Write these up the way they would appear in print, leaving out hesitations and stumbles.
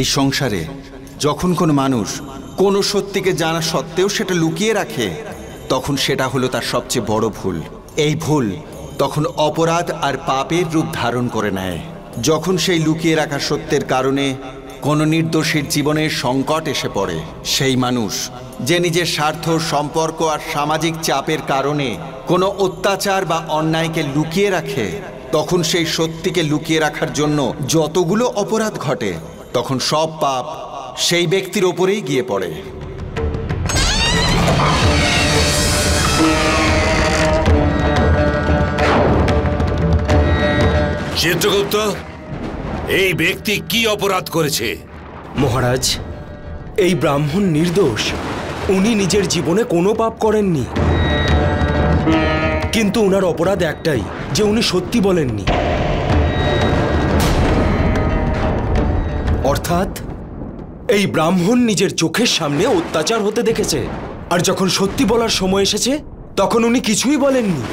এই সংসারে যখন কোনো মানুষ কোনো সত্যিকে জানা সত্ত্বেও সেটা লুকিয়ে রাখে, তখন সেটা হলো তার সবচেয়ে বড় ভুল। এই ভুল তখন অপরাধ আর পাপের রূপ ধারণ করে নেয়। যখন সেই লুকিয়ে রাখা সত্যের কারণে কোনো নির্দোষীর জীবনে সংকট এসে পড়ে, সেই মানুষ যে নিজের স্বার্থ, সম্পর্ক আর সামাজিক চাপের কারণে কোনো অত্যাচার বা অন্যায়কে লুকিয়ে রাখে, তখন সেই সত্যিকে লুকিয়ে রাখার জন্য যতগুলো অপরাধ ঘটে, তখন সব পাপ সেই ব্যক্তির ওপরেই গিয়ে পড়ে। চিত্রগুপ্ত, এই ব্যক্তি কি অপরাধ করেছে? মহারাজ, এই ব্রাহ্মণ নির্দোষ। উনি নিজের জীবনে কোনো পাপ করেননি, কিন্তু ওনার অপরাধ একটাই যে উনি সত্যি বলেননি। অর্থাৎ এই ব্রাহ্মণ নিজের চোখের সামনে অত্যাচার হতে দেখেছে, আর যখন সত্যি বলার সময় এসেছে তখন উনি কিছুই বলেননি।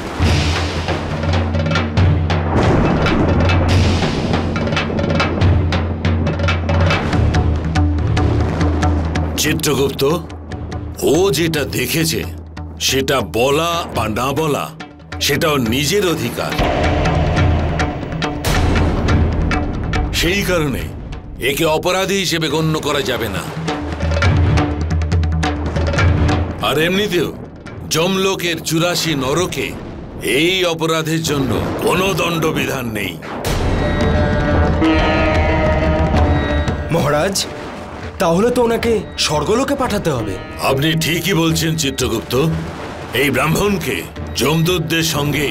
চিত্রগুপ্ত, ও যেটা দেখেছে সেটা বলা বা না বলা সেটাও নিজের অধিকার। সেই কারণে একে অপরাধী হিসেবে গণ্য করা যাবে না। আর এমনিতেও যমলোকের ৮৪ নরকে এই অপরাধের জন্য কোনো দণ্ডবিধান নেই। মহারাজ, তাহলে তো ওনাকে স্বর্গলোকে পাঠাতে হবে। আপনি ঠিকই বলছেন চিত্রগুপ্ত। এই ব্রাহ্মণকে যমদূতদের সঙ্গে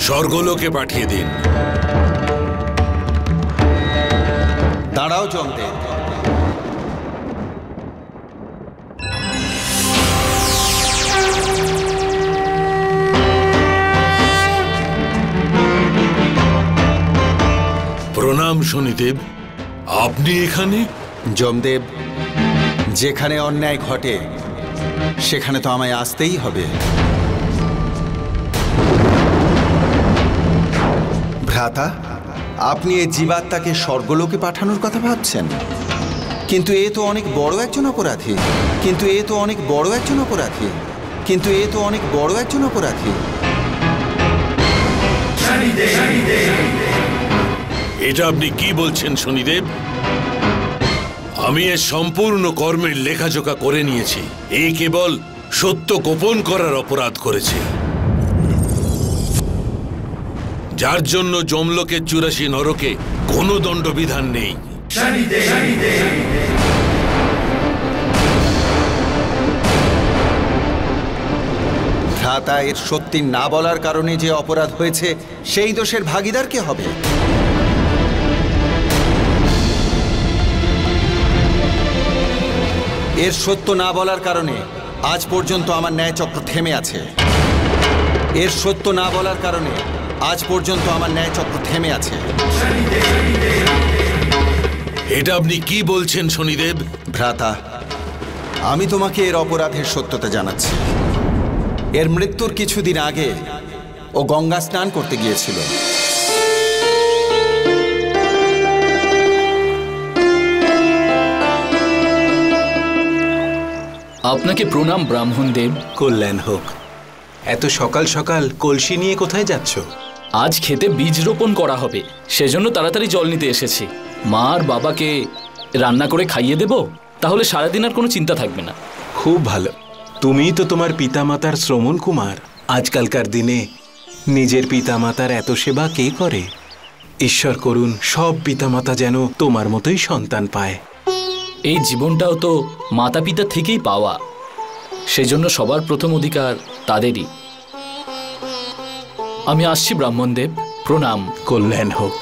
স্বর্গলোকে পাঠিয়ে দিন। দাঁড়াও যমদেব। প্রণাম শনিদেব, আপনি এখানে? যমদেব, যেখানে অন্যায় ঘটে সেখানে তো আমায় আসতেই হবে। ভ্রাতা, আপনি এই জীবাত্মাকে স্বর্গলোকে পাঠানোর কথা ভাবছেন, কিন্তু এ তো অনেক বড় একজন অপরাধী। এটা আপনি কি বলছেন শনিদেব? আমি এর সম্পূর্ণ কর্মের লেখাজোখা করে নিয়েছি। এই কেবল সত্য গোপন করার অপরাধ করেছে, যার জন্য যমলোকের ৮৪ নরকে কোনো দণ্ডবিধান নেই। ভ্রাতা, এর সত্যি না বলার কারণে যে অপরাধ হয়েছে সেই দোষের ভাগীদার কে হবে? এর সত্য না বলার কারণে আজ পর্যন্ত আমার ন্যায়চক্র থেমে আছে। এটা আপনি কি বলছেন শনিদেব? ভ্রাতা, আমি তোমাকে এর অপরাধের সত্যতা জানাচ্ছি। এর মৃত্যুর কিছুদিন আগে ও গঙ্গা স্নান করতে গিয়েছিল। আপনাকে প্রণাম ব্রাহ্মণ দেব। কল্যাণ হোক। এত সকাল সকাল কলসি নিয়ে কোথায় যাচ্ছ? আজ খেতে বীজ রোপণ করা হবে, সেজন্য তাড়াতাড়ি জল নিতে এসেছি। মা আর বাবাকে রান্না করে খাইয়ে দেব, তাহলে সারাদিন আর কোনো চিন্তা থাকবে না। খুব ভালো। তুমিই তো তোমার পিতামাতার শ্রমণ কুমার। আজকালকার দিনে নিজের পিতামাতার এত সেবা কে করে? ঈশ্বর করুন সব পিতামাতা যেন তোমার মতোই সন্তান পায়। এই জীবনটাও তো মাতা পিতা থেকেই পাওয়া, সেজন্য সবার প্রথম অধিকার তাদেরই। আমি আসছি ব্রাহ্মণ দেব, প্রণাম। কল্যাণ হোক।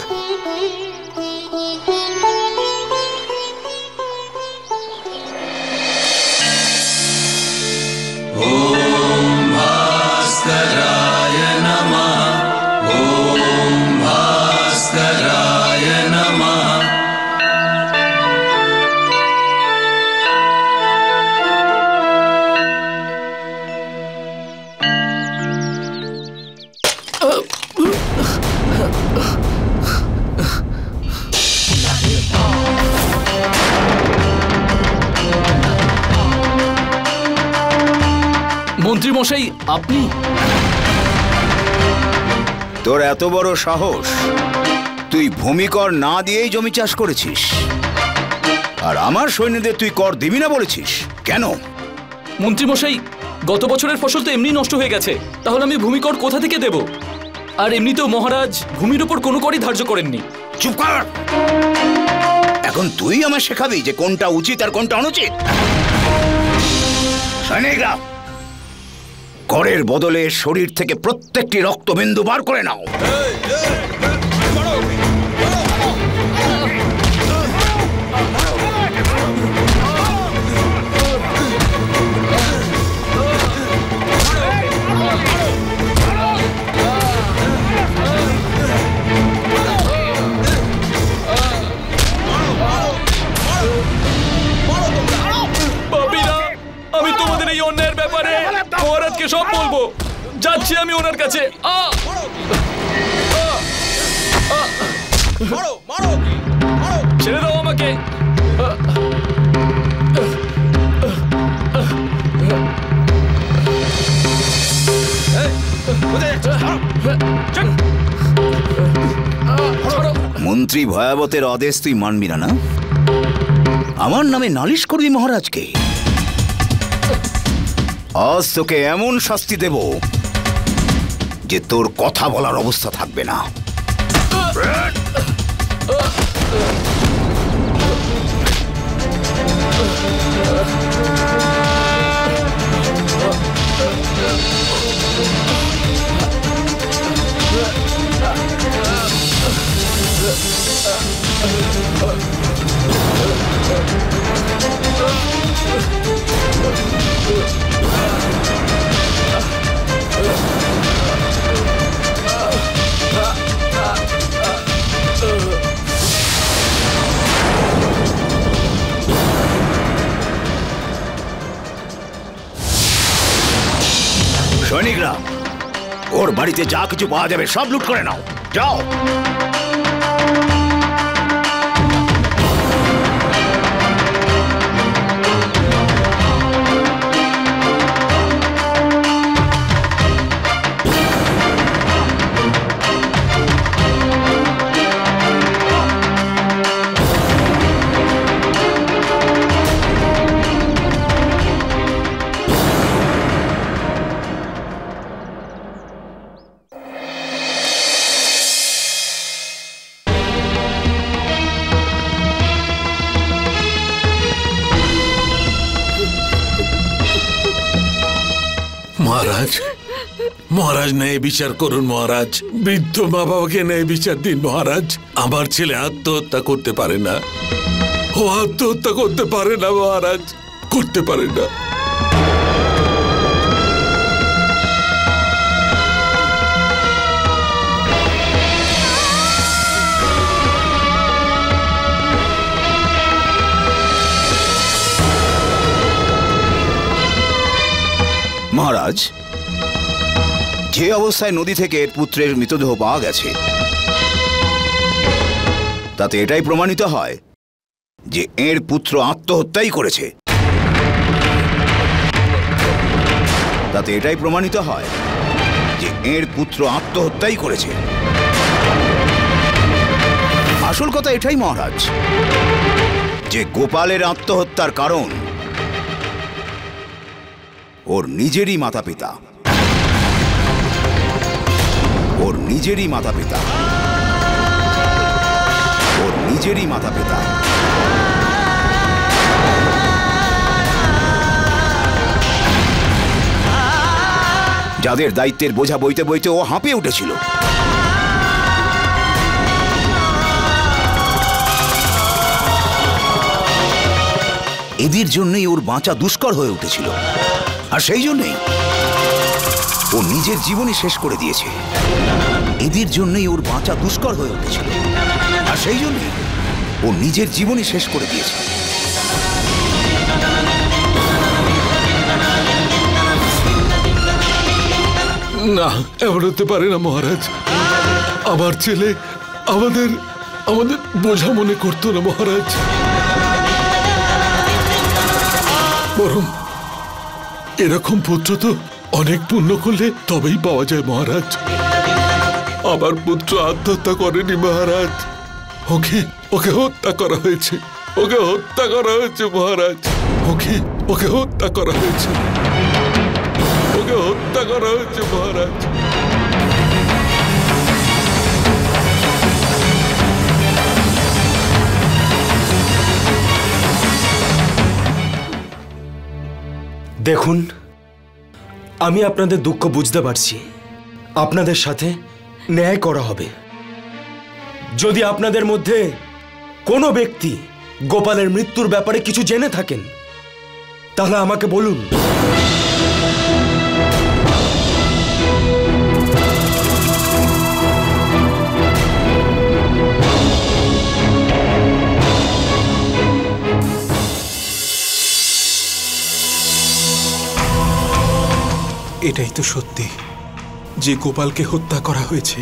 মন্ত্রী মশাই, আপনি? তোর এত বড় সাহস, তুই ভূমিকর না দিয়েই জমি চাষ করেছিস, আর আমার সৈন্যদের তুই কর দিবি না বলেছিস কেন? মন্ত্রী মশাই, গত বছরের ফসল তো এমনি নষ্ট হয়ে গেছে, তাহলে আমি ভূমিকর কোথা থেকে দেব? আর এমনিতেও মহারাজ ভূমির উপর কোনো করই ধার্য করেননি। চুপ কর! এখন তুই আমার শেখাবি যে কোনটা উচিত আর কোনটা অনুচিত? সৈনিকরা, করের বদলে শরীর থেকে প্রত্যেকটি রক্তবিন্দু বার করে নাও। আমি তোমাদের এই অন্যায়ের ব্যাপারে মহারাজকে সব বলবো। যাচ্ছি আমি ওনার কাছে। ছেড়ে দাও আমাকে। মন্ত্রী ভয়াবতের আদেশ তুই মানবি না? আমার নামে নালিশ করবি মহারাজকে? আজ তোকে এমন শাস্তি দেব যে তোর কথা বলার অবস্থা থাকবে না। সৈনিকরা, ওর বাড়িতে যা কিছু পাওয়া যাবে সব লুট করে নাও, যাও। মহারাজ, মহারাজ ন্যায় বিচার করুন মহারাজ। বৃদ্ধ মা বাবাকে ন্যায় বিচার দিন মহারাজ। আমার ছেলে আত্মহত্যা করতে পারে না, ও আত্মহত্যা করতে পারে না মহারাজ, করতে পারে না। মহারাজ, যে অবস্থায় নদী থেকে এর পুত্রের মৃতদেহ পাওয়া গেছে, তাতে এটাই প্রমাণিত হয় যে এর পুত্র আত্মহত্যাই করেছে। তাতে এটাই প্রমাণিত হয় যে এর পুত্র আত্মহত্যাই করেছে। আসল কথা এটাই মহারাজ যে গোপালের আত্মহত্যার কারণ ওর নিজেরই মাতা পিতা, ওর নিজেরই মাতা পিতা, ওর নিজেরই মাতা পিতা। যাদের দায়িত্বের বোঝা বইতে বইতে ও হাঁপিয়ে উঠেছিল। এদের জন্যই ওর বাঁচা দুষ্কর হয়ে উঠেছিল, আর সেই জন্যই ও নিজের জীবনই শেষ করে দিয়েছে। এদের জন্যই ওর বাঁচা দুষ্কর হয়ে উঠেছিল, আর সেই জন্যই ও নিজের জীবনই শেষ করে দিয়েছে। না, এমন হতে পারে না মহারাজ। আমার ছেলে আমাদের আমাদের বোঝা মনে করতো না মহারাজ। বরং এরকম পুত্র তো অনেক পুণ্য করলে তবেই পাওয়া যায় মহারাজ। আমার পুত্র আত্মহত্যা করেনি মহারাজ, ওকে ওকে হত্যা করা হয়েছে, ওকে হত্যা করা হয়েছে মহারাজ, ওকে হত্যা করা হয়েছে, ওকে হত্যা করা হয়েছে মহারাজ। দেখুন, আমি আপনাদের দুঃখ বুঝতে পারছি। আপনাদের সাথে ন্যায় করা হবে। যদি আপনাদের মধ্যে কোনো ব্যক্তি গোপালের মৃত্যুর ব্যাপারে কিছু জেনে থাকেন তাহলে আমাকে বলুন। এটাই তো সত্যি যে গোপালকে হত্যা করা হয়েছে,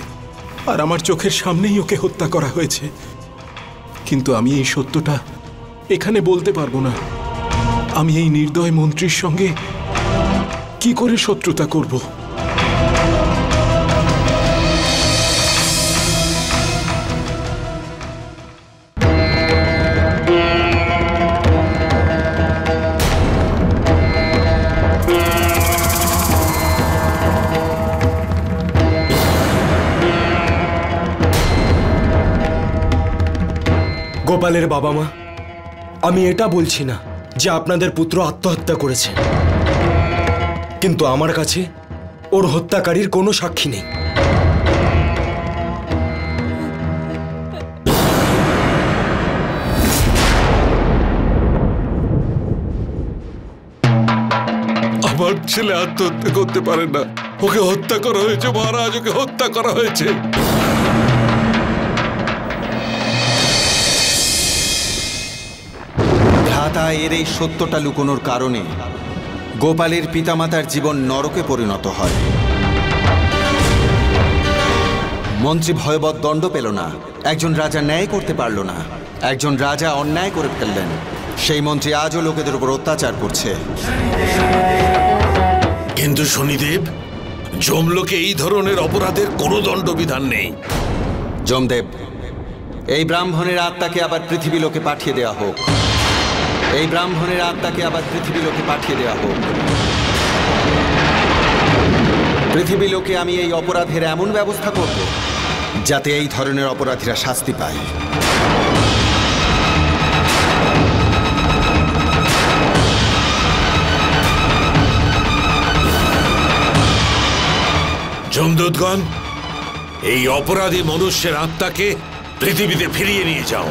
আর আমার চোখের সামনেই ওকে হত্যা করা হয়েছে। কিন্তু আমি এই সত্যটা এখানে বলতে পারবো না। আমি এই নির্দয় মন্ত্রীর সঙ্গে কি করে শত্রুতা করব? গোপালের বাবা মা, আমি এটা বলছি না যে আপনাদের পুত্র আত্মহত্যা করেছে, কিন্তু আমার কাছে ওর হত্যাকারীর কোনো সাক্ষী নেই। আমার ছেলে আত্মহত্যা করতে পারে না, ওকে হত্যা করা হয়েছে মহারাজ, ওকে হত্যা করা হয়েছে। ভ্রাতা এর এই সত্যটা লুকোনোর কারণে গোপালের পিতামাতার জীবন নরকে পরিণত হয়। মন্ত্রী ভয়বৎ দণ্ড পেল না, একজন রাজা ন্যায় করতে পারল না, একজন রাজা অন্যায় করে ফেললেন। সেই মন্ত্রী আজও লোকেদের উপর অত্যাচার করছে। কিন্তু শনিদেব, যমলোকে এই ধরনের অপরাধের কোনো দণ্ডবিধান নেই। যমদেব, এই ব্রাহ্মণের আত্মাকে আবার পৃথিবী লোকে পাঠিয়ে দেওয়া হোক। এই ব্রাহ্মণের আত্মাকে আবার পৃথিবী লোকে পাঠিয়ে দেওয়া হোক। পৃথিবী লোকে আমি এই অপরাধের এমন ব্যবস্থা করব যাতে এই ধরনের অপরাধীরা শাস্তি পায়। যমদূতগণ, এই অপরাধী মনুষ্যের আত্মাকে পৃথিবীতে ফিরিয়ে নিয়ে যাও।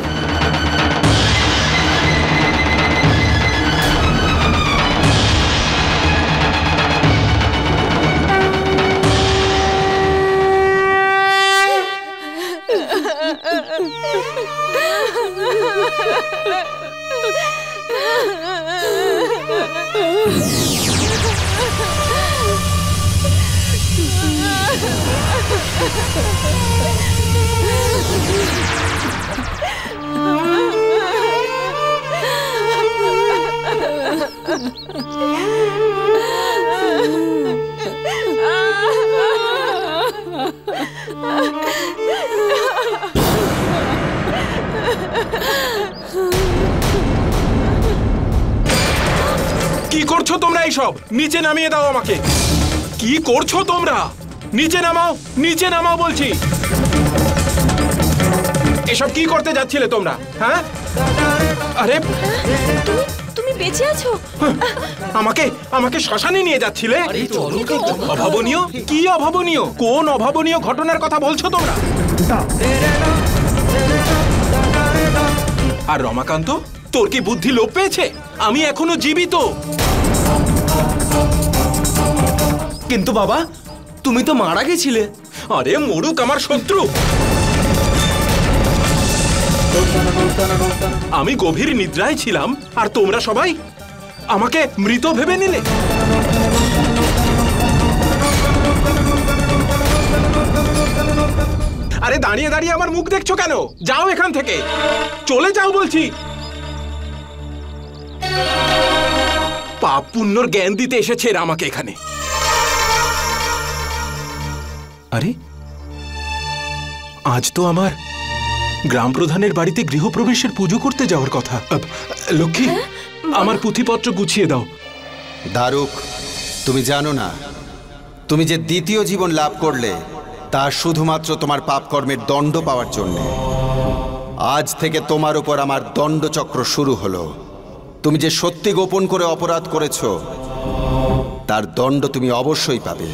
কি করছো তোমরা? এইসব নিচে নামিয়ে দাও আমাকে। কি করছো তোমরা? নিচে নামাও, নিচে নামাও বলছি। এসব কি করতে যাচ্ছিলে তোমরা? হ্যাঁ, আরে তুমি বেঁচে আছো? আমাকে আমাকে শ্মশানে নিয়ে যাচ্ছিলে? অভাবনীয়? কি অভাবনীয়? কোন অভাবনীয় ঘটনার কথা বলছো তোমরা? আর রমাকান্ত, তোর কি বুদ্ধি লোপ পেয়েছে? আমি এখনো জীবিত। কিন্তু বাবা, তুমি তো মারা গেছিলে। আরে মরুক আমার শত্রু। আমি গভীর নিদ্রায় ছিলাম আর তোমরা সবাই আমাকে মৃত ভেবে নিলে। আরে দাঁড়িয়ে দাঁড়িয়ে আমার মুখ দেখছো কেন? যাও এখান থেকে, চলে যাও বলছি। পাপ পুণ্যর জ্ঞান দিতে এসেছে এরা আমাকে এখানে। আরে আজ তো আমার গ্রাম প্রধানের বাড়িতে গৃহপ্রবেশের পুজো করতে যাওয়ার কথা। লক্ষ্মী, আমার পুঁথিপত্র গুছিয়ে দাও। দারুক, তুমি জানো না তুমি যে দ্বিতীয় জীবন লাভ করলে তা শুধুমাত্র তোমার পাপকর্মের দণ্ড পাওয়ার জন্য। আজ থেকে তোমার উপর আমার দণ্ডচক্র শুরু হলো। তুমি যে সত্যি গোপন করে অপরাধ করেছো তার দণ্ড তুমি অবশ্যই পাবে।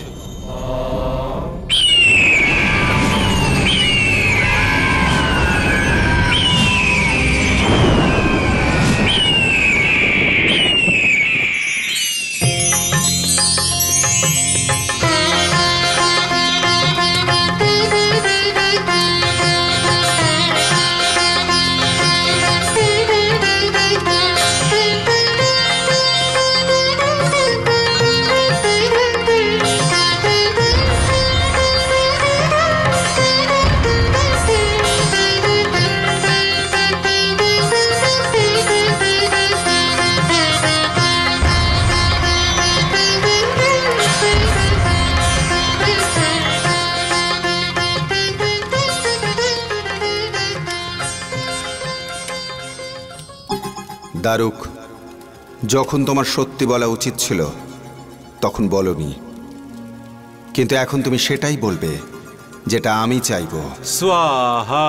দারুক, যখন তোমার সত্যি বলা উচিত ছিল তখন বলনি, কিন্তু এখন তুমি সেটাই বলবে যেটা আমি চাইব। স্বাহা।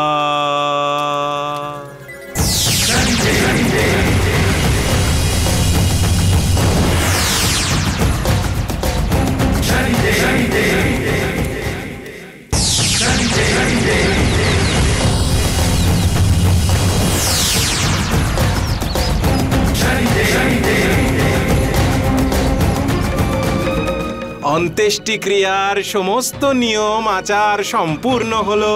অন্ত্যেষ্টিক্রিয়ার সমস্ত নিয়ম আচার সম্পূর্ণ হলো।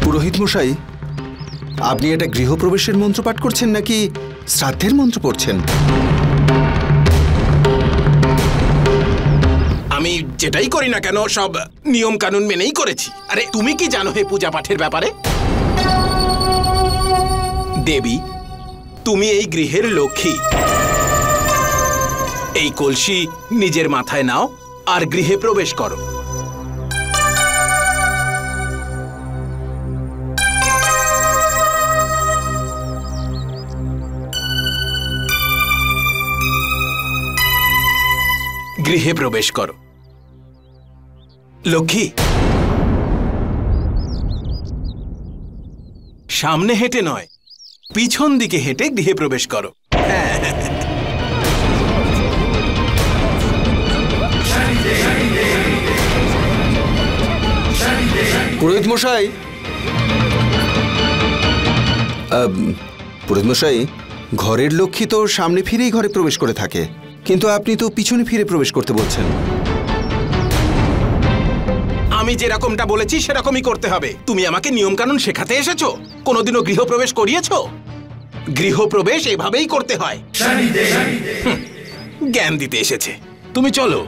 পুরোহিত মশাই, আপনি এটা গৃহপ্রবেশের মন্ত্র পাঠ করছেন নাকি শ্রাদ্ধের মন্ত্র পড়ছেন? আমি যেটাই করি না কেন সব নিয়ম কানুন মেনেই করেছি। আরে তুমি কি জানো হে পূজা পাঠের ব্যাপারে? দেবী, তুমি এই গৃহের লক্ষ্মী। এই কলসি নিজের মাথায় নাও আর গৃহে প্রবেশ করো। গৃহে প্রবেশ করো। লক্ষ্মী, সামনে হেঁটে নয়, পিছন দিকে হেঁটে গৃহে প্রবেশ করো। পুরোহিত মশাই, পুরোহিত মশাই, ঘরের লক্ষ্মী তো সামনে ফিরেই ঘরে প্রবেশ করে থাকে, কিন্তু আপনি তো পিছনে ফিরে প্রবেশ করতে বলছেন। আমি যেরকমটা বলেছি সেরকমই করতে হবে। তুমি আমাকে নিয়ম কানুন শেখাতে এসেছো? কোনোদিনও গৃহপ্রবেশ করিয়েছো? গৃহপ্রবেশ এভাবেই করতে হয়। জ্ঞান দিতে এসেছে। তুমি চলো।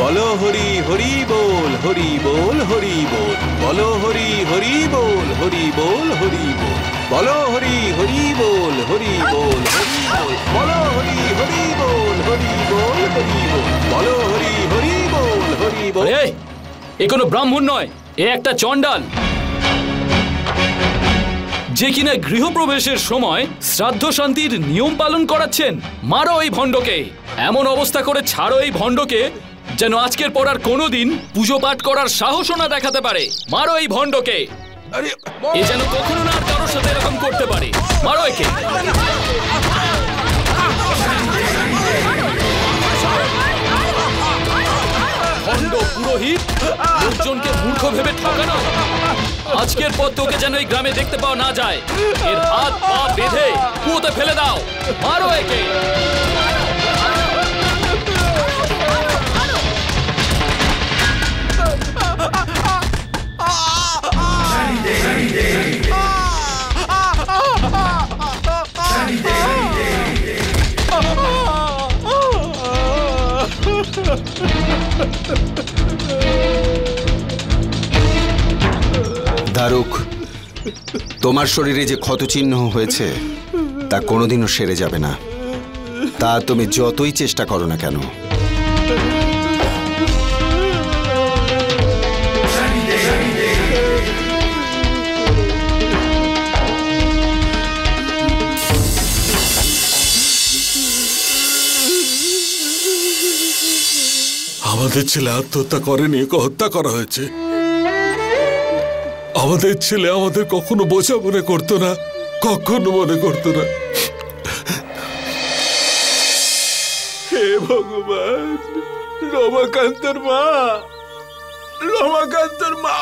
বলো হরি হরি বল, হরি বল, হরি বল। বলো হরি হরি বল, হরি বল, হরি বল। বলো হরি হরি বল, হরি বল, হরি বল। বলো হরি হরি বল, হরি বল, হরি বল। বলো হরি হরি বল, হরি বল। এ কোনো ব্রাহ্মণ নয়, এ একটা চণ্ডাল, যে কিনা গৃহপ্রবেশের সময় শ্রাদ্ধ শান্তির নিয়ম পালন করাচ্ছেন। মারো এই ভণ্ডকে, এমন অবস্থা করে ছাড়ো এই ভণ্ডকে যেন আজকের পর আর কোনোদিন পুজো পাঠ করার সাহসও না দেখাতে পারে। মারো এই ভণ্ডকে, এ যেন কখনো না আর কারোর সাথে এরকম করতে পারে। মারো একে। ভণ্ড পুরোহিত, লোকজনকে মূর্খ ভেবে ঠকানো। আজকের পর তোকে যেন এই গ্রামে দেখতে পাওয়া না যায়। এর হাত পা বেঁধে কুয়োতে ফেলে দাও। মারো একে। দারুক, তোমার শরীরে যে ক্ষতচিহ্ন হয়েছে তা কোনোদিনও সেরে যাবে না, তা তুমি যতই চেষ্টা করো না কেন। আমাদের ছেলে আত্মহত্যা করেনি, ওকে হত্যা করা হয়েছে। আমাদের ছেলে আমাদের কখনো বোঝা মনে করতো না, কখনো মনে করতো না। হে ভগবান, রমাকান্তর মা, রমাকান্তর মা।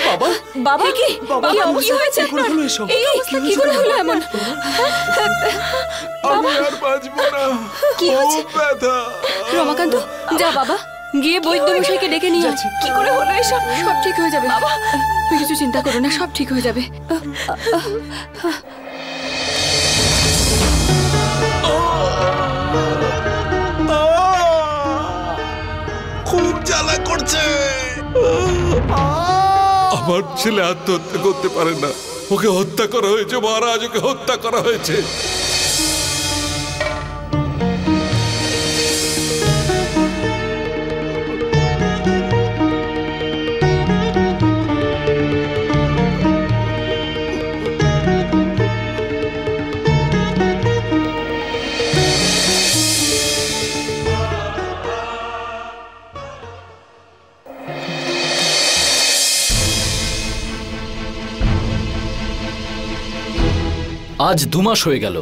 বাবা, বাবা কি কি হয়েছে? এই অবস্থা কি করে হলো এমন? আমি আর বাঁচবো না, কি হচ্ছে? ব্যথা। রমাকান্ত, যা বাবা, গিয়ে বৈদ্য মশাইকে ডেকে নিয়ে আয়। কি করে হলো এসব? সব ঠিক হয়ে যাবে বাবা, তুমি কিছু চিন্তা করো না, সব ঠিক হয়ে যাবে। খুব জ্বালা করছে। আমার ছেলে আত্মহত্যা করতে পারে না, ওকে হত্যা করা হয়েছে মহারাজ, ওকে হত্যা করা হয়েছে। আজ 2 মাস হয়ে গেল,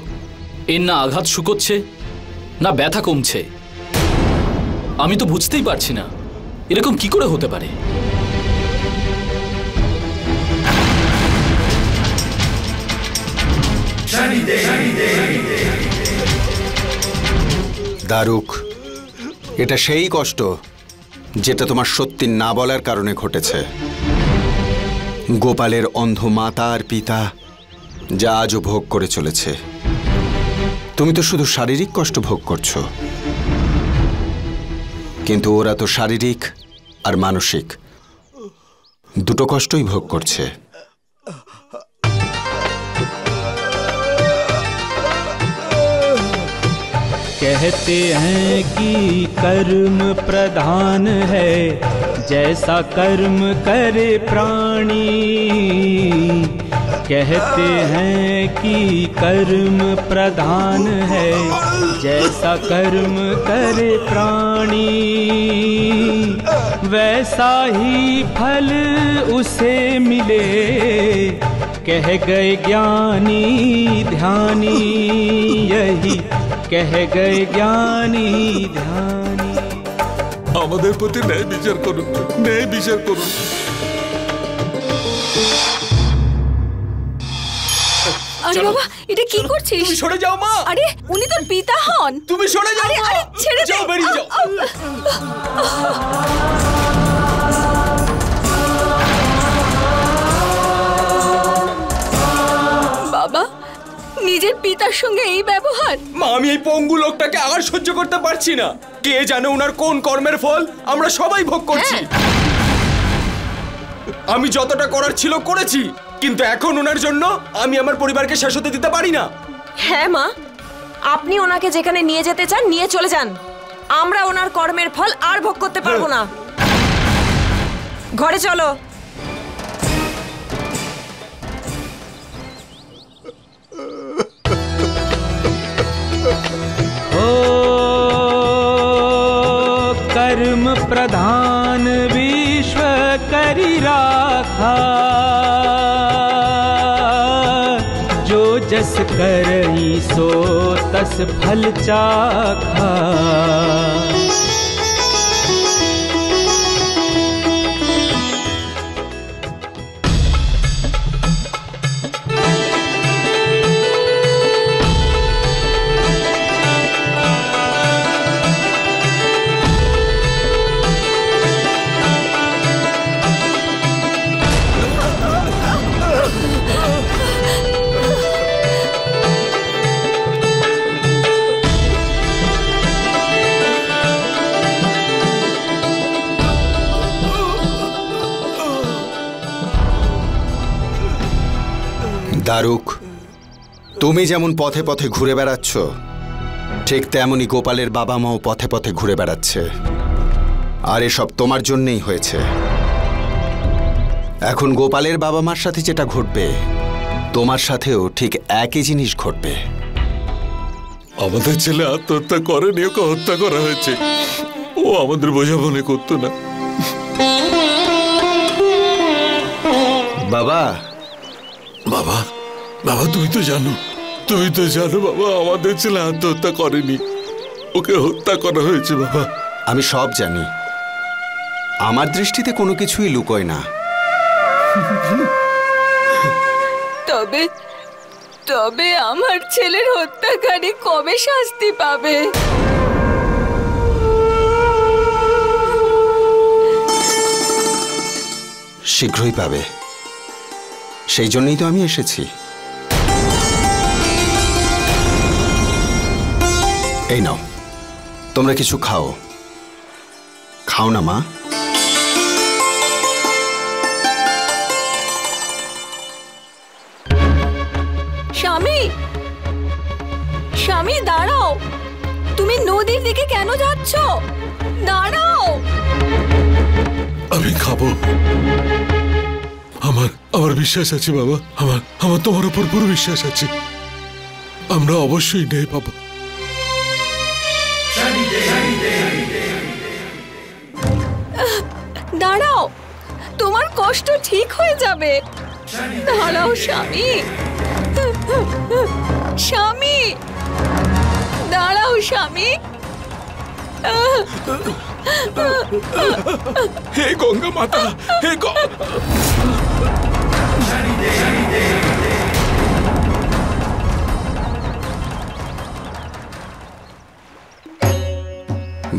এর না আঘাত শুকোচ্ছে না ব্যথা কমছে। আমি তো বুঝতেই পারছি না এরকম কি করে হতে পারে। দারুক, এটা সেই কষ্ট যেটা তোমার সত্যি না বলার কারণে ঘটেছে। গোপালের অন্ধ মাতা আর পিতা যা আজও ভোগ করে চলেছে, তুমি তো শুধু শারীরিক কষ্ট ভোগ করছো, কিন্তু ওরা তো শারীরিক আর মানসিক দুটো কষ্টই ভোগ করছে। कहते हैं कि कर्म प्रधान है, जैसा कर्म करे प्राणी। कहते हैं कि कर्म प्रधान है, जैसा कर्म करे प्राणी। वैसा ही फल उसे मिले, कह गए ज्ञानी ध्यानी। यही कह गए ज्ञानी ध्यानी। আমাদের প্রতি ন্যায় বিচার করুন, ন্যায় বিচার করুন। আরে বাবা, এটা কি করছিস? তুমি সরে যাও মা। আরে উনি তোর পিতা হন। তুমি সরে যাও। আরে আরে ছেড়ে দে। যাও, বেরিয়ে যাও। বাবা, নিজের পিতার সঙ্গে এই ব্যবহার? মা, আমি এই পঙ্গু লোকটাকে আর সহ্য করতে পারছি না। কে জানে ওনার কোন কর্মের ফল আমরা সবাই ভোগ করছি। আমি যতটা করার ছিল করেছি, কিন্তু এখন ওনার জন্য আমি আমার পরিবারকে শেষ হতে দিতে পারি না। হ্যাঁ মা, আপনি ওনাকে যেখানে নিয়ে যেতে চান নিয়ে চলে যান। আমরা ওনার কর্মের ফল আর ভোগ করতে পারবো না। ঘরে চলো। ओ कर्म प्रधान विश्व करी राखा, जो जस करई सो तस फल चाखा। দারুক, তুমি যেমন পথে পথে ঘুরে বেড়াচ্ছ, ঠিক তেমনি গোপালের বাবা মাও পথে পথে ঘুরে বেড়াচ্ছে। আর এসব তোমার জন্যই হয়েছে। এখন গোপালের বাবা মার সাথে যেটা ঘটবে, তোমার সাথেও ঠিক একই জিনিস ঘটবে। আমাদের ছেলে আত্মহত্যা করেনি, ওকে হত্যা করা হয়েছে। ও আমাদের বোঝা মনে করতো না। বাবা বাবা বাবা তুমি তো জানো বাবা, আমাদের ছেলে আত্মহত্যা করেনি, ওকে হত্যা করা হয়েছে। বাবা আমি সব জানি, আমার দৃষ্টিতে কোনো কিছুই লুকোয় না। তবে তবে আমার ছেলের হত্যাকারী কবে শাস্তি পাবে? শীঘ্রই পাবে, সেই জন্যই তো আমি এসেছি। এই নাও, তোমরা কিছু খাও। খাও না মা। স্বামী, স্বামী দাঁড়াও, তুমি নদীর দিকে কেন যাচ্ছ? দাঁড়াও। আমি খাবো, আমার বিশ্বাস আছে বাবা, আমার তোমার উপর পুরো বিশ্বাস আছে। আমরা অবশ্যই নেই পাবো। দাঁড়াও, তোমার কষ্ট ঠিক হয়ে যাবে। দাঁড়াও স্বামী, স্বামী দাঁড়াও স্বামী। হে গঙ্গা মাতা, হে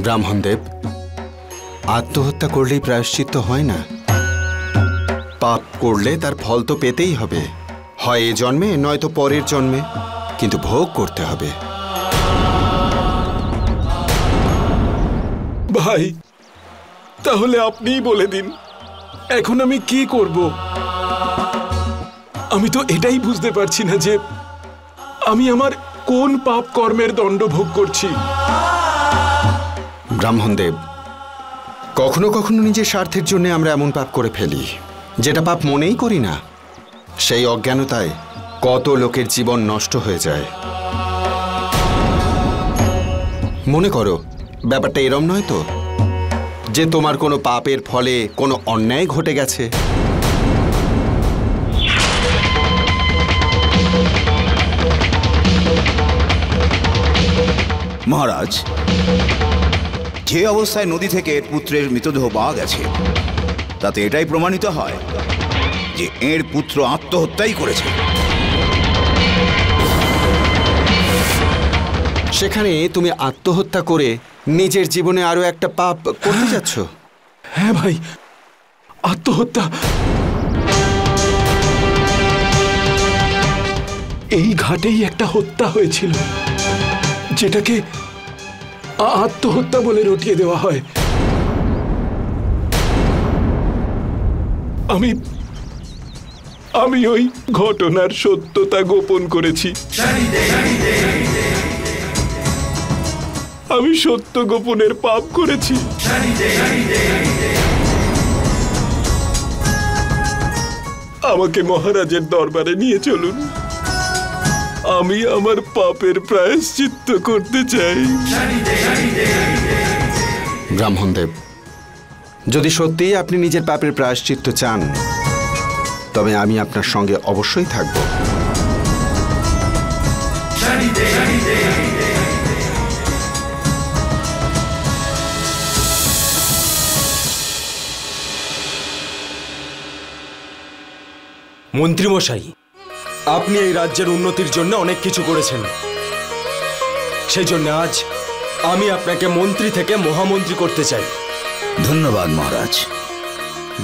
ব্রাহ্মণদেব, আত্মহত্যা করলেই প্রায়শ্চিত্ত হয় না। পাপ করলে তার ফল তো পেতেই হবে, হয় এ জন্মে নয়তো পরের জন্মে, কিন্তু ভোগ করতে হবে। ভাই, তাহলে আপনিই বলে দিন, এখন আমি কি করব? আমি তো এটাই বুঝতে পারছি না যে আমি আমার কোন পাপ কর্মের দণ্ড ভোগ করছি। ব্রাহ্মণদেব, কখনো কখনো নিজের স্বার্থের জন্য আমরা এমন পাপ করে ফেলি যেটা পাপ মনেই করি না। সেই অজ্ঞানতায় কত লোকের জীবন নষ্ট হয়ে যায়। মনে করো, ব্যাপারটা এরম নয় তো যে তোমার কোনো পাপের ফলে কোনো অন্যায় ঘটে গেছে। মহারাজ, যে অবস্থায় নদী থেকে পুত্রের মৃতদেহ পাওয়া গেছে, তাতে এটাই প্রমাণিত হয় যে এর পুত্র আত্মহত্যাই করেছে। সেখানে তুমি আত্মহত্যা করে নিজের জীবনে আরো একটা পাপ করতে যাচ্ছ। হ্যাঁ ভাই, আত্মহত্যা। এই ঘাটেই একটা হত্যা হয়েছিল, যেটাকে আত্মহত্যা বলে রটিয়ে দেওয়া হয়। আমি ওই ঘটনার সত্যতা গোপন করেছি। আমি সত্য গোপনের পাপ করেছি। আমাকে মহারাজের দরবারে নিয়ে চলুন, আমি আমার পাপের প্রায়শ্চিত্ত করতে চাই। ব্রাহ্মণদেব, যদি সত্যিই আপনি নিজের পাপের প্রায়শ্চিত্ত চান, তবে আমি আপনার সঙ্গে অবশ্যই থাকব। মন্ত্রীমশাই, আপনি এই রাজ্যের উন্নতির জন্য অনেক কিছু করেছেন। সেই জন্য আজ আমি আপনাকে মন্ত্রী থেকে মহামন্ত্রী করতে চাই। ধন্যবাদ মহারাজ।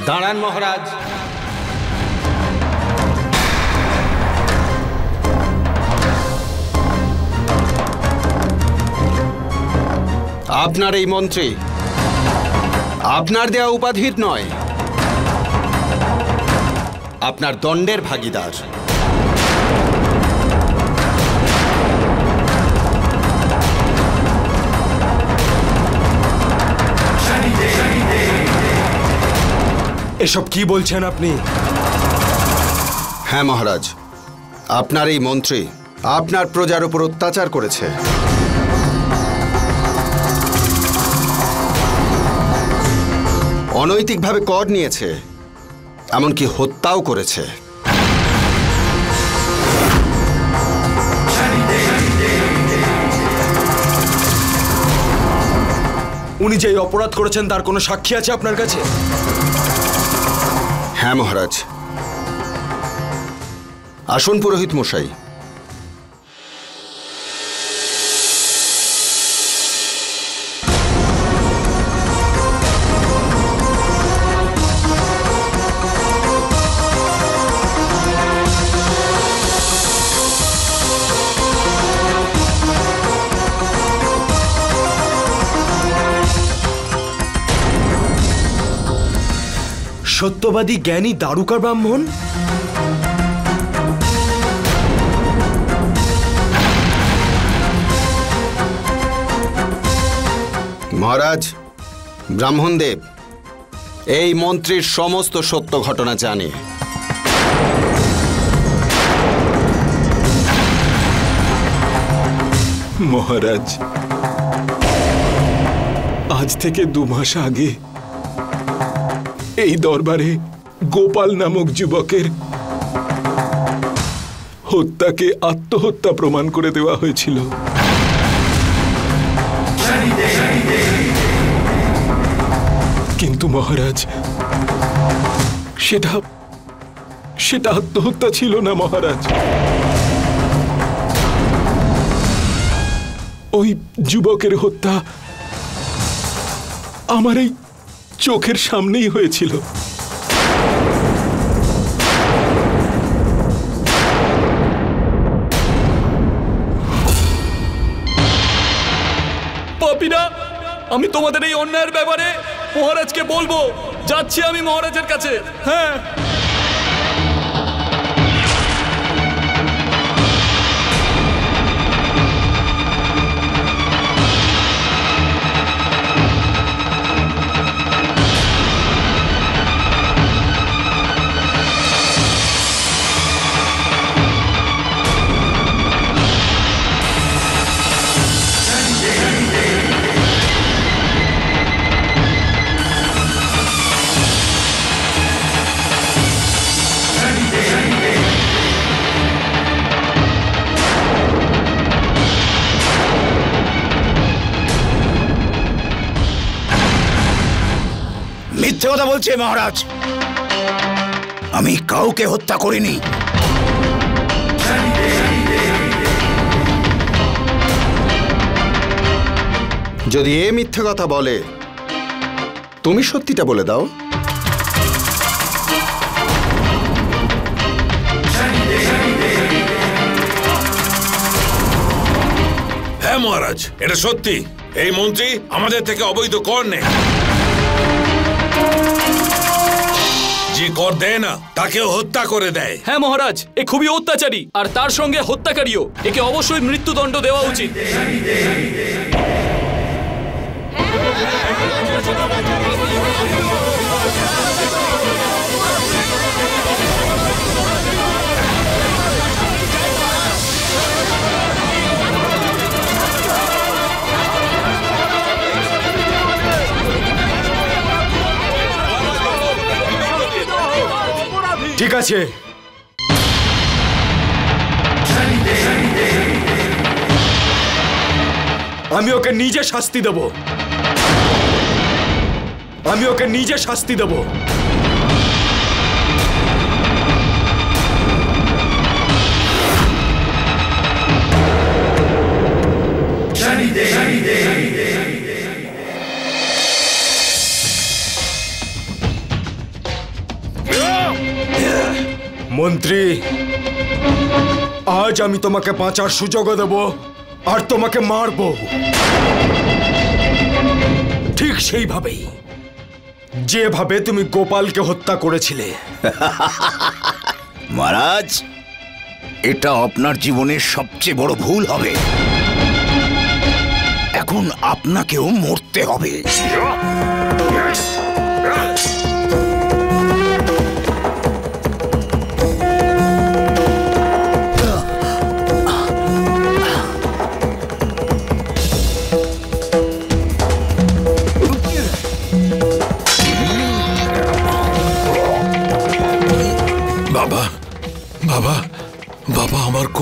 দাঁড়ান মহারাজ। আপনার এই মন্ত্রী আপনার দেয়া উপাধির নয়, আপনার দণ্ডের ভাগীদার। এসব কি বলছেন আপনি? হ্যাঁ মহারাজ, আপনার এই মন্ত্রী আপনার প্রজার উপর অত্যাচার করেছে। অনৈতিকভাবে কর নিয়েছে, এমনকি হত্যাও করেছে। উনি যে অপরাধ করেছেন তার কোনো সাক্ষী আছে আপনার কাছে? হ্যাঁ মহারাজ। আসুন পুরোহিত মশাই। সত্যবাদী জ্ঞানী দারুকা ব্রাহ্মণ? মহারাজ, ব্রাহ্মণদেব এই মন্ত্রীর সমস্ত সত্য ঘটনা জানে। মহারাজ, আজ থেকে 2 মাস আগে এই দরবারে গোপাল নামক যুবকের হত্যাকে আত্মহত্যা প্রমাণ করে দেওয়া হয়েছিল। কিন্তু মহারাজ, সেটা আত্মহত্যা ছিল না মহারাজ। ওই যুবকের হত্যা আমার এই চোখের সামনেই হয়েছিল। পাপীরা, আমি তোমাদের এই অন্যায়ের ব্যাপারে মহারাজকে বলবো। যাচ্ছি আমি মহারাজের কাছে। হ্যাঁ, মিথ্যে কথা বলছে মহারাজ, আমি কাউকে হত্যা করিনি। যদি এ মিথ্যে কথা বলে, তুমি সত্যিটা বলে দাও। হ্যাঁ মহারাজ, এটা সত্যি। এই মন্ত্রী আমাদের থেকে অবৈধ কর নেয়। যে কর দেয় না তাকেও হত্যা করে দেয়। হ্যাঁ মহারাজ, এ খুবই অত্যাচারী, আর তার সঙ্গে হত্যাকারীও। একে অবশ্যই মৃত্যুদণ্ড দেওয়া উচিত। ঠিক আছে, আমি ওকে নিজে শাস্তি দেব। আমি ওকে নিজে শাস্তি দেব। মন্ত্রী, আজ আমি তোমাকে বাঁচার সুযোগ দেব আর তোমাকে মারব, ঠিক সেইভাবেই যেভাবে তুমি গোপালকে হত্যা করেছিলে। মহারাজ, এটা আপনার জীবনের সবচেয়ে বড় ভুল হবে। এখন আপনাকেও মরতে হবে।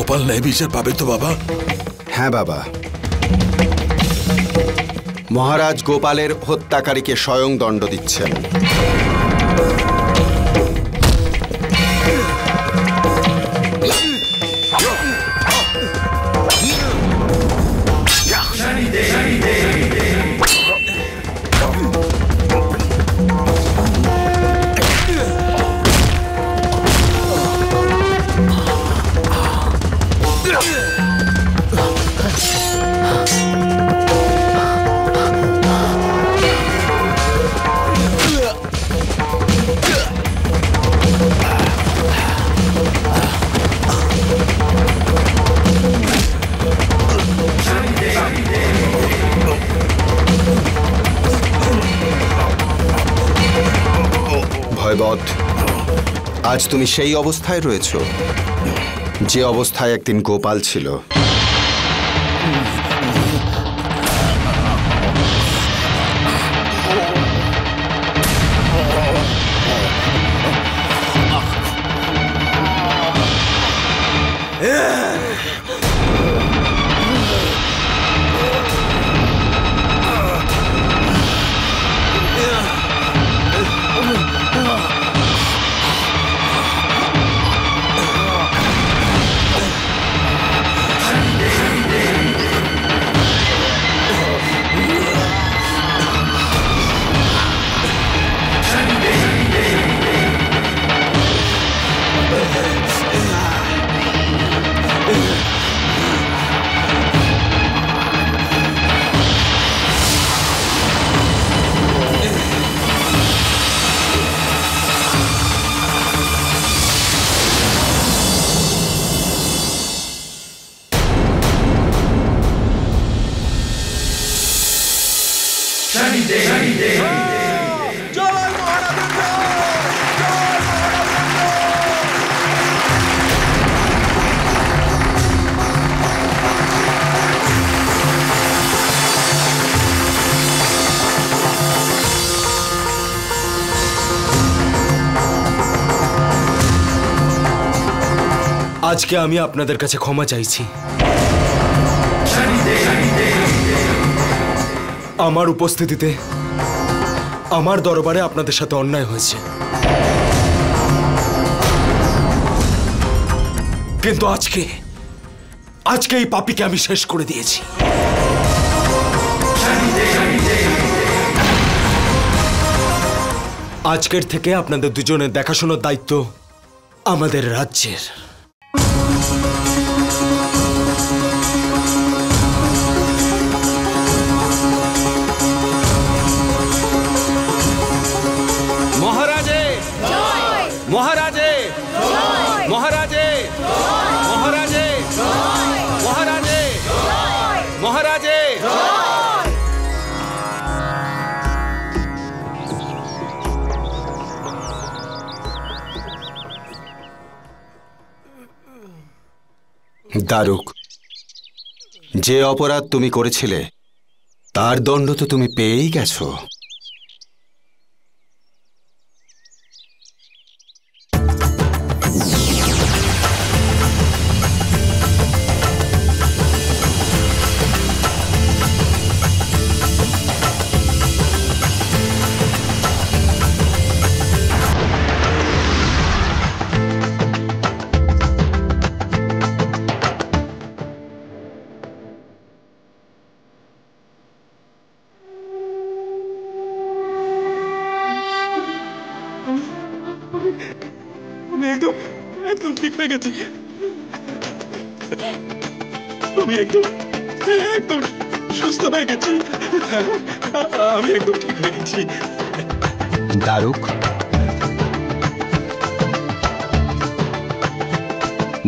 গোপাল ন্যায় বিচার পাবে তো বাবা? হ্যাঁ বাবা, মহারাজ গোপালের হত্যাকারীকে স্বয়ং দণ্ড দিচ্ছেন। ভয়বৎ, আজ তুমি সেই অবস্থায় রয়েছ যে অবস্থায় একদিন গোপাল ছিল। আজকে আমি আপনাদের কাছে ক্ষমা চাইছি। আমার উপস্থিতিতে আমার দরবারে আপনাদের সাথে অন্যায় হয়েছে, কিন্তু আজকে এই পাপীকে আমি শেষ করে দিয়েছি। আজকের থেকে আপনাদের দুজনের দেখাশোনার দায়িত্ব আমাদের রাজ্যের। মহারাজে মহারাজে মহারাজে মহারাজে মহারাজে মহারাজে। দারুক, যে অপরাধ তুমি করেছিলে তার দণ্ড তো তুমি পেয়েই গেছো। একদম ঠিক হয়ে গেছে। আমি একদম সুস্থ হয়ে গেছি। আমি একদম ঠিক হয়ে গেছি। দারুক,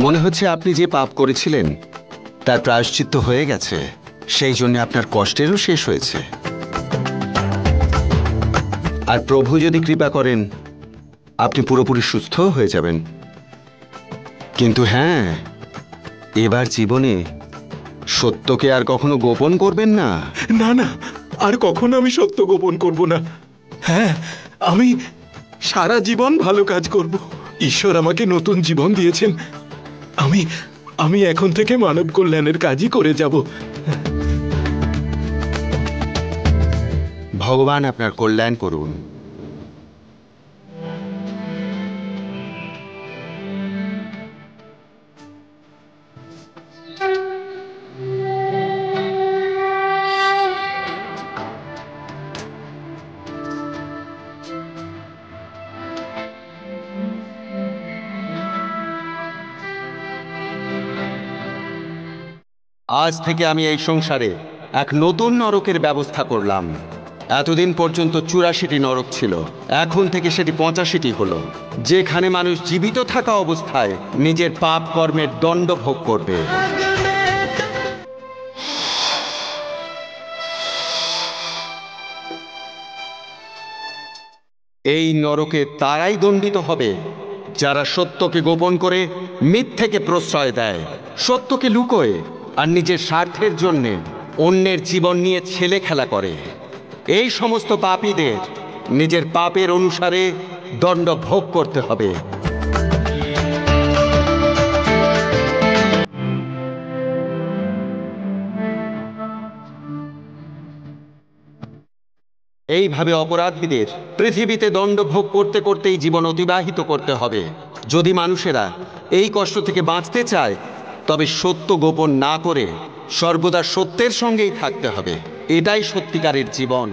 মনে হচ্ছে আপনি যে পাপ করেছিলেন তার প্রায়শ্চিত্ত হয়ে গেছে, সেই জন্য আপনার কষ্টেরও শেষ হয়েছে। আর প্রভু যদি কৃপা করেন আপনি পুরোপুরি সুস্থ হয়ে যাবেন। কিন্তু হ্যাঁ, এবার জীবনে সত্যকে আর কখনো গোপন করবেন না। না না, আর কখনো আমি সত্য গোপন করব না। হ্যাঁ, আমি সারা জীবন ভালো কাজ করব। ঈশ্বর আমাকে নতুন জীবন দিয়েছেন। আমি এখন থেকে মানব কল্যাণের কাজই করে যাব। ভগবান আপনার কল্যাণ করুন। আজ থেকে আমি এই সংসারে এক নতুন নরকের ব্যবস্থা করলাম। এতদিন পর্যন্ত ৮৪টি নরক ছিল, এখন থেকে সেটি ৮৫টি হলো, যেখানে মানুষ জীবিত থাকা অবস্থায় নিজের পাপ কর্মের দণ্ড ভোগ করবে। এই নরকে তারাই দণ্ডিত হবে যারা সত্যকে গোপন করে মিথ্যেকে প্রশ্রয় দেয়, সত্যকে লুকোয় আর নিজের স্বার্থের জন্য অন্যের জীবন নিয়ে ছেলে খেলা করে। এই সমস্ত পাপীদের নিজের পাপের অনুসারে দণ্ড ভোগ করতে হবে। এইভাবে অপরাধীদের পৃথিবীতে দণ্ড ভোগ করতে করতেই জীবন অতিবাহিত করতে হবে। যদি মানুষেরা এই কষ্ট থেকে বাঁচতে চায় তবে সত্য গোপন না করে সর্বদা সত্যের সঙ্গেই থাকতে হবে। এটাই সত্যিকারের জীবন।